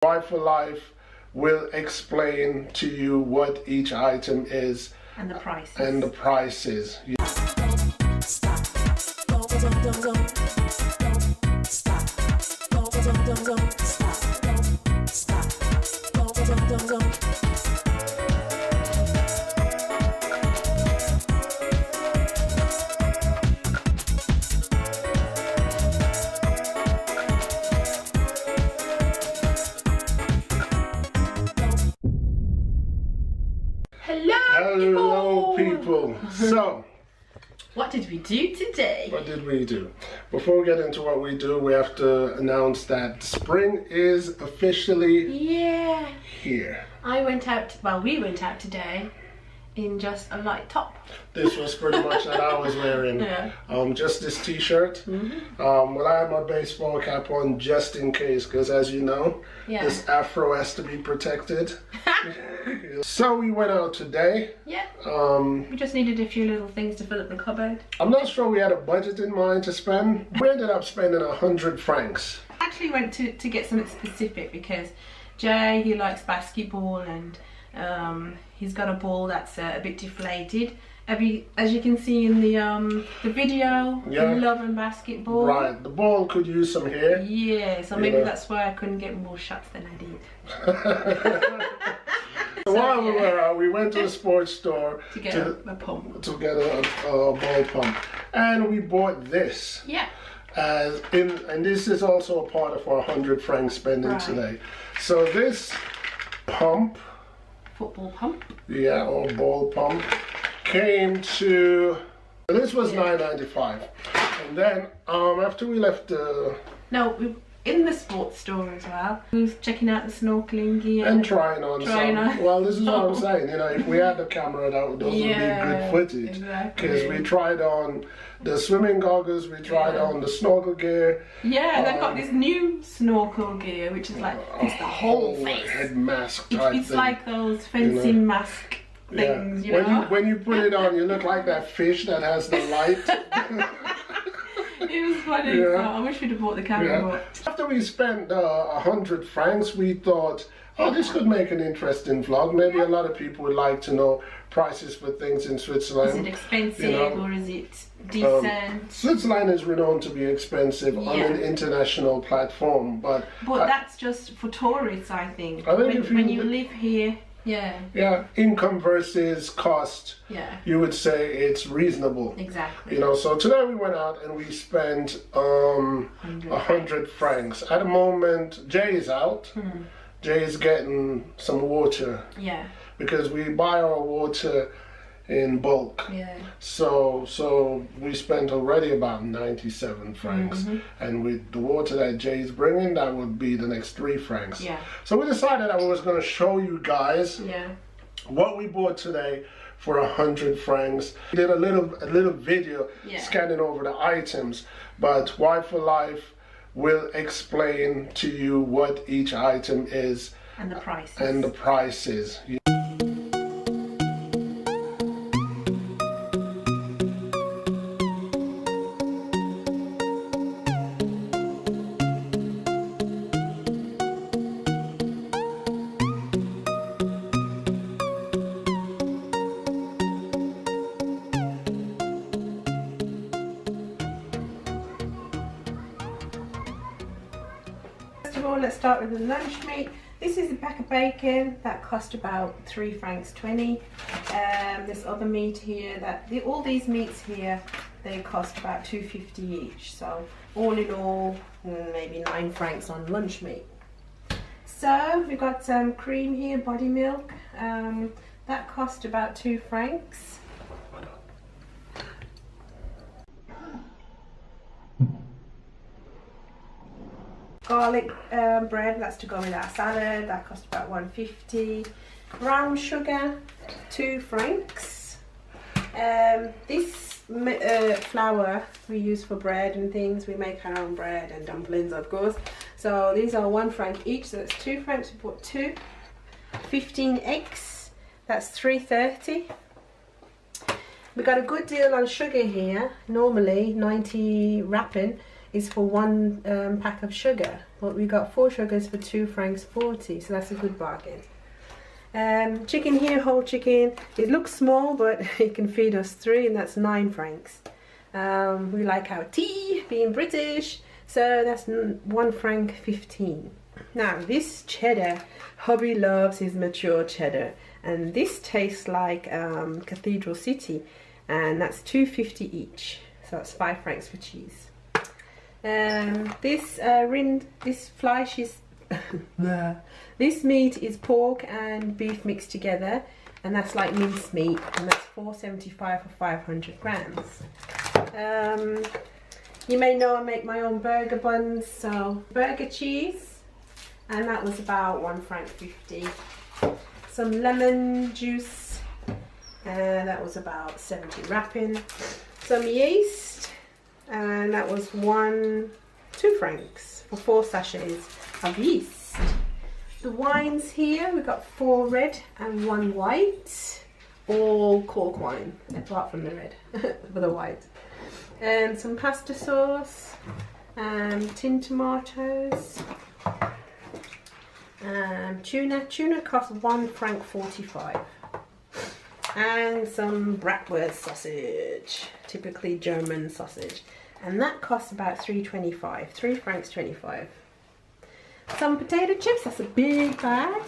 Buy for Life will explain to you what each item is and the prices. And the prices. Hello people. So what did we do today? What did we do? Before we get into what we do, we have to announce that spring is officially here. We went out today in just a light top. This was pretty much that I was wearing. Yeah. Just this t-shirt. Well, I had my baseball cap on just in case, because as you know, this afro has to be protected. So we went out today. Yeah. We just needed a few little things to fill up the cupboard. I'm not sure we had a budget in mind to spend. We ended up spending 100 francs. I actually went to get something specific because Jay, he likes basketball, and he's got a ball that's a bit deflated. As you can see in the video, loving basketball. Right, the ball could use some hair. Yeah, so maybe that's why I couldn't get more shots than I did. While we were out, we went to the sports store to get a pump. To get a ball pump, and we bought this. Yeah. And this is also a part of our 100 franc spending today. So this pump, football pump, or ball pump, came to. This was $9.95, and then after we left in the sports store as well, we was checking out the snorkeling gear and trying on some. Well, this is what I'm saying. You know, if we had the camera, those would be good footage. Because we tried on the swimming goggles, we tried on the snorkel gear. Yeah, they've got this new snorkel gear, which is like it's the whole face. Head mask type It's like those fencing mask things. You know? When you put it on, you look like that fish that has the light. It was funny. So I wish we'd have bought the camera. After we spent 100 francs, we thought, this could make an interesting vlog. Maybe a lot of people would like to know prices for things in Switzerland. Is it expensive or is it decent? Switzerland is renowned to be expensive on an international platform, but that's just for tourists, I think. If when you live here. Income versus cost. You would say it's reasonable. Exactly. You know, so today we went out and we spent 100 francs. At the moment, Jay is out. Jay is getting some water. Yeah. Because we buy our water in bulk. Yeah. So we spent already about 97 francs, and with the water that Jay's bringing, that would be the next 3 francs. Yeah. So we decided I was going to show you guys what we bought today for 100 francs. We did a little video scanning over the items, but Buy for Life will explain to you what each item is and the prices. And the prices. Let's start with the lunch meat. This is a pack of bacon that cost about 3 francs 20. This other meat here, all these meats here, they cost about 2.50 each. So all in all, maybe 9 francs on lunch meat. So we've got some cream here, body milk. That cost about 2 francs. Garlic bread, that's to go with our salad, that cost about 1.50. Brown sugar, 2 francs. This flour we use for bread and things. We make our own bread and dumplings, of course. So these are 1 franc each, so that's 2 francs. We bought 2. 15 eggs, that's 3.30. We got a good deal on sugar here. Normally 90 wrapping is for one pack of sugar, but we got 4 sugars for 2 francs 40, so that's a good bargain. Chicken here, whole chicken. It looks small, but it can feed us 3, and that's 9 francs. We like our tea, being British, so that's 1 franc 15. Now this cheddar, hubby loves his mature cheddar, and this tastes like Cathedral City, and that's 2.50 each, so that's 5 francs for cheese. This flesh is this meat is pork and beef mixed together, and that's like mince meat, and that's 4.75 for 500 grams. You may know I make my own burger buns, so burger cheese, and that was about 1 franc 50. Some lemon juice, and that was about 70 wrapping. Some yeast, and that was 2 francs for 4 sachets of yeast. The wines here, we got 4 red and 1 white, all cork wine, apart from the red, but the white. And some pasta sauce, tin tomatoes, tuna costs 1 franc 45, and some bratwurst sausage, typically German sausage, and that costs about 3.25, 3 francs 25. Some potato chips, that's a big bag,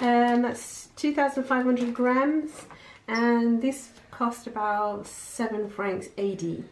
and that's 2,500 grams, and this cost about 7 francs 80.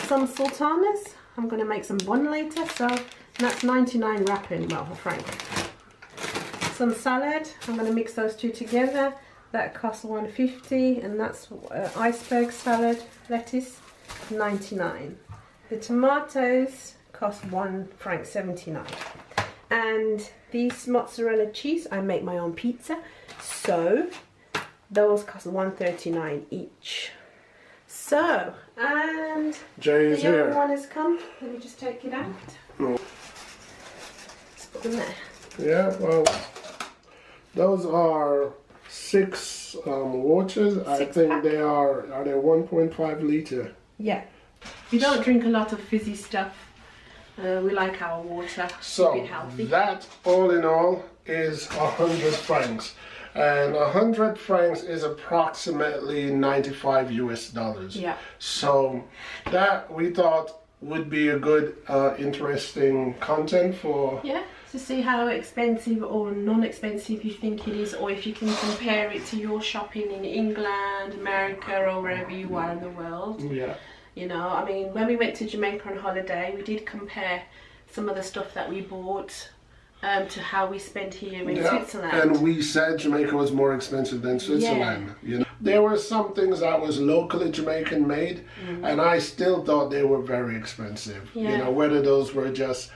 Some sultanas, I'm going to make some bun later, so that's 99 wrapping, well, a franc. Some salad, I'm going to mix those 2 together, that costs 1.50, and that's iceberg salad, lettuce, 99. The tomatoes cost 1 franc 79, and these mozzarella cheese, I make my own pizza, so those cost 1.39 each. So, and Jay's the other here. one has come. Let me just take it out. No. Let's put them there. Yeah, well, those are 6 waters. I think pack. they are they 1.5 liter? Yeah. We don't drink a lot of fizzy stuff. We like our water, So keep it healthy. that all in all is 100 francs, and 100 francs is approximately 95 US dollars. Yeah. So that we thought would be a good interesting content for to see how expensive or non-expensive you think it is, or if you can compare it to your shopping in England, America, or wherever you are in the world. Yeah. You know, I mean, when we went to Jamaica on holiday, we did compare some of the stuff that we bought to how we spent here in Switzerland. And we said Jamaica was more expensive than Switzerland. You know, there were some things that was locally Jamaican made, and I still thought they were very expensive. Yeah. You know, whether those were just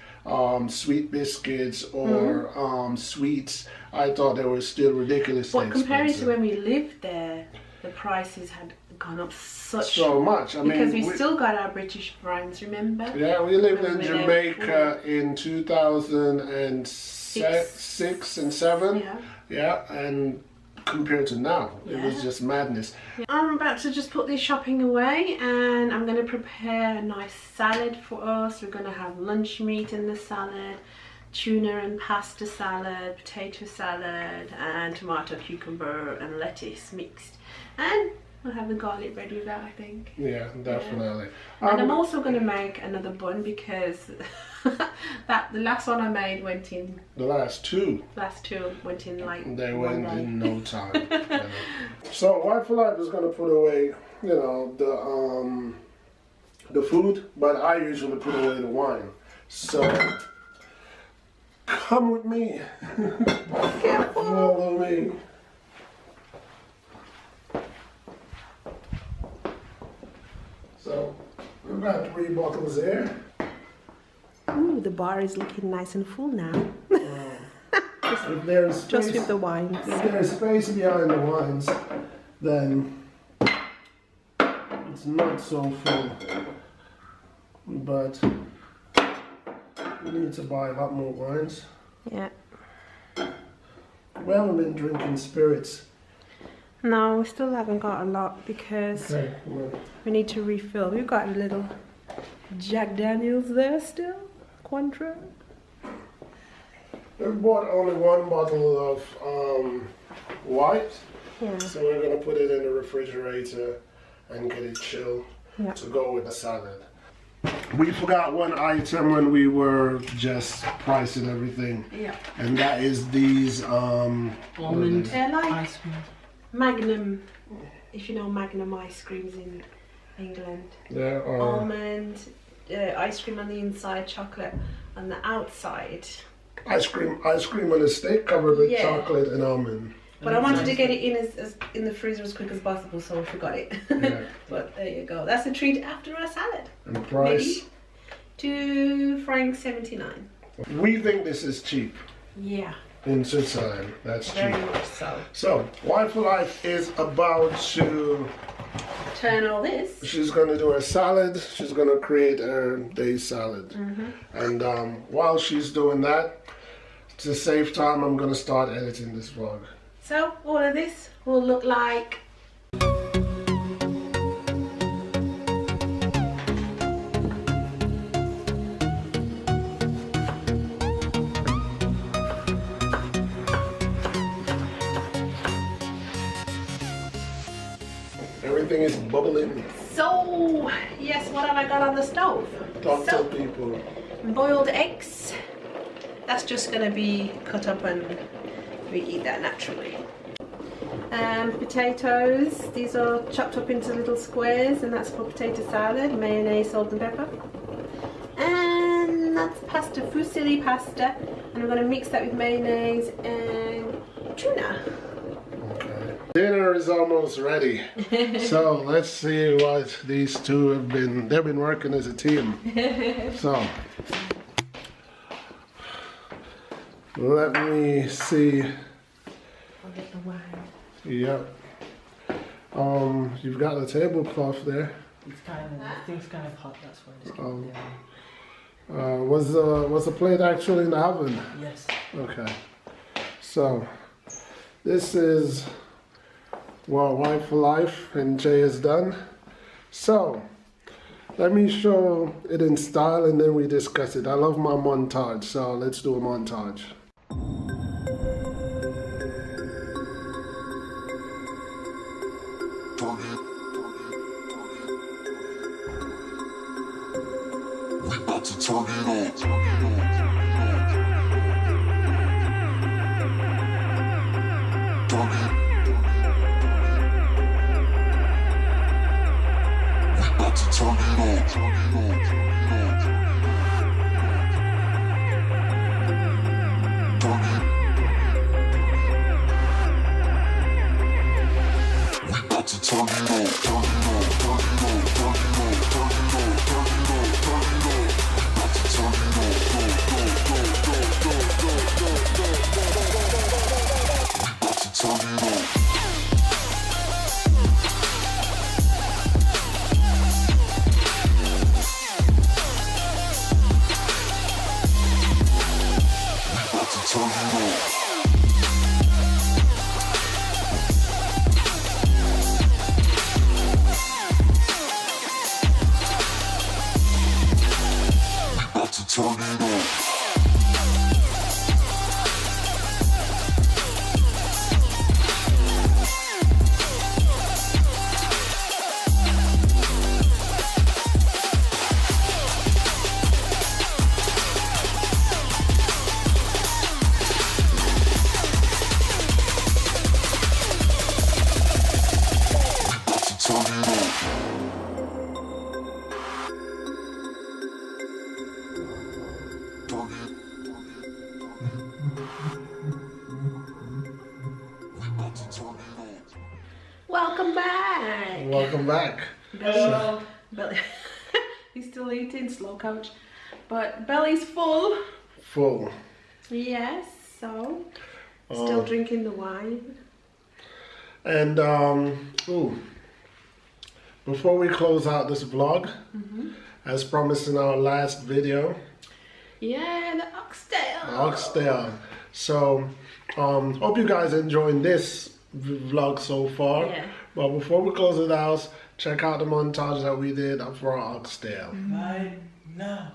sweet biscuits or sweets, I thought they were still ridiculously expensive. But comparing to when we lived there, the prices had gone up so much. I because mean, we still got our British francs, remember? Yeah, we lived in Jamaica in 2006 and 7. Yeah. Yeah, and compared to now, it was just madness. I'm about to just put this shopping away, and I'm going to prepare a nice salad for us. We're going to have lunch meat in the salad, tuna and pasta salad, potato salad, and tomato, cucumber and lettuce mixed. And we'll have the garlic bread with that, I think. Yeah, definitely. Yeah. And I'm also going to make another bun because the last one I made went in. The last two went in like. They went in no time. You know. So Wife for Life is going to put away, you know, the food, but I usually put away the wine. So come with me. Follow me. So we've got 3 bottles there. Ooh, the bar is looking nice and full now. If there's space, Just with the wines. if there's space behind the wines, then it's not so full. But we need to buy a lot more wines. Yeah. We haven't been drinking spirits. No, we still haven't got a lot because Okay, well, we need to refill. We've got a little Jack Daniels there still, Cointreau. We bought only one bottle of white, Yeah. so we're gonna put it in the refrigerator and get it chilled Yeah. to go with the salad. We forgot one item when we were just pricing everything, Yeah. and that is these Almond They're like ice cream. Magnum, if you know Magnum ice creams in England. there are Almond, ice cream on the inside, chocolate on the outside. ice cream on a steak covered with Yeah. chocolate and almond. But I wanted to get it in as in the freezer as quick as possible, so I forgot it. Yeah. But there you go. That's a treat after a salad. And the price, Maybe £2.79. we think this is cheap Yeah, in Switzerland. That's very cheap. much so. So, Wine for Life is about to, Turn all this. she's going to do a salad. She's going to create her day salad. And while she's doing that, to save time, I'm going to start editing this vlog. So all of this will look like Everything is bubbling. so. Yes, what have I got on the stove? Talk So, to people. boiled eggs. That's just gonna be cut up and we eat that naturally. Potatoes. These are chopped up into little squares, and that's for potato salad. Mayonnaise, salt, and pepper. And that's pasta, fusilli pasta, and we're gonna mix that with mayonnaise and tuna. Okay. Dinner is almost ready. So let's see what these two have been. They've been working as a team. So let me see. I'll get the wine. Yep. You've got the tablecloth there. It's kind of, the thing's kind of hot, that's why it's Oh. there. Was the plate actually in the oven? Yes. Okay. So this is what Wine for Life and Jay has done. So let me show it in style and then we discuss it. I love my montage, so let's do a montage. We about to turn it on. We about to turn it on. We about to turn it on. Turn it on. Welcome back. Welcome back. Belly. He's still eating, slow coach, but belly's full. Full. Yes, so still drinking the wine. And before we close out this vlog, as promised in our last video, Yeah, the oxtail. oxtail. So hope you guys enjoying this vlog so far. Yeah. But before we close it out, check out the montage that we did for Oxtail. Right now.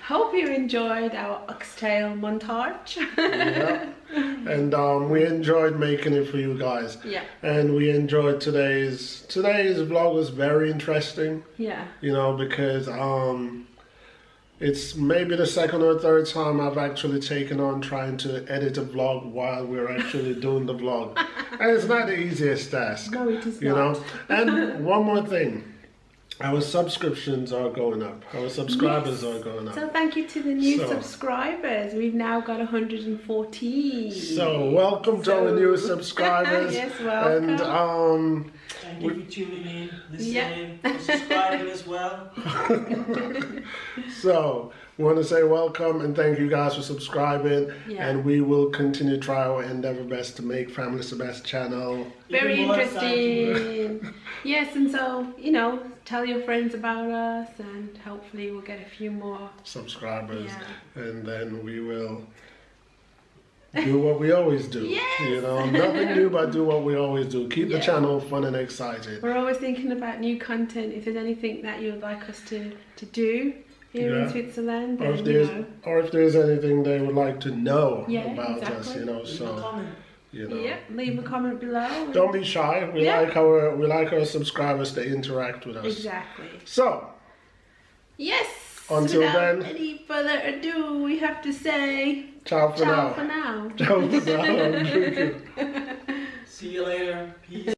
Hope you enjoyed our oxtail montage. Yeah. And we enjoyed making it for you guys. Yeah. And we enjoyed today's vlog was very interesting. Yeah. You know, because it's maybe the second or third time I've actually taken on trying to edit a vlog while we're actually doing the vlog. And it's not the easiest task. No, it is you not. know. And one more thing. Our subscriptions are going up. Our subscribers are going up. So thank you to the new So- subscribers. We've now got 114. So welcome to our new subscribers. Yes, welcome. And Thank you for tuning in, Yeah. listening, subscribing as well. so we want to say welcome and thank you guys for subscribing. Yeah. And we will continue to try our endeavor best to make Family's the Best channel. Very Even more interesting. Yes, and so, you know, tell your friends about us and hopefully we'll get a few more. Subscribers. Yeah. And then we will do what we always do. Yes. You know, nothing new but do what we always do. Keep the Yeah. channel fun and excited. We're always thinking about new content. If there's anything that you'd like us to do here in Yeah. Switzerland, Or then, if there's anything they would like to know Yeah, about us, exactly. you know, Leave a so comment. you know. yeah, leave a comment below. Don't be shy. We Yeah. like our subscribers to interact with us. Exactly. So Yes. Until without then. any further ado, we have to say ciao for ciao now. for now. Ciao for now. I'm drinking. See you later. Peace.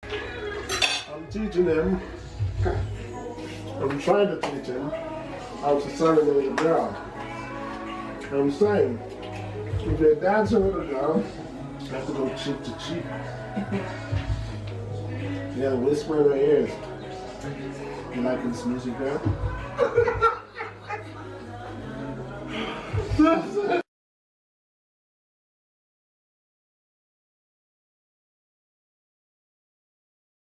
I'm teaching him. I'm trying to teach him how to serenade a girl. I'm saying, if you're dancing with a girl, you have to go cheek to cheek. You gotta whisper in her ears. You like this music, girl?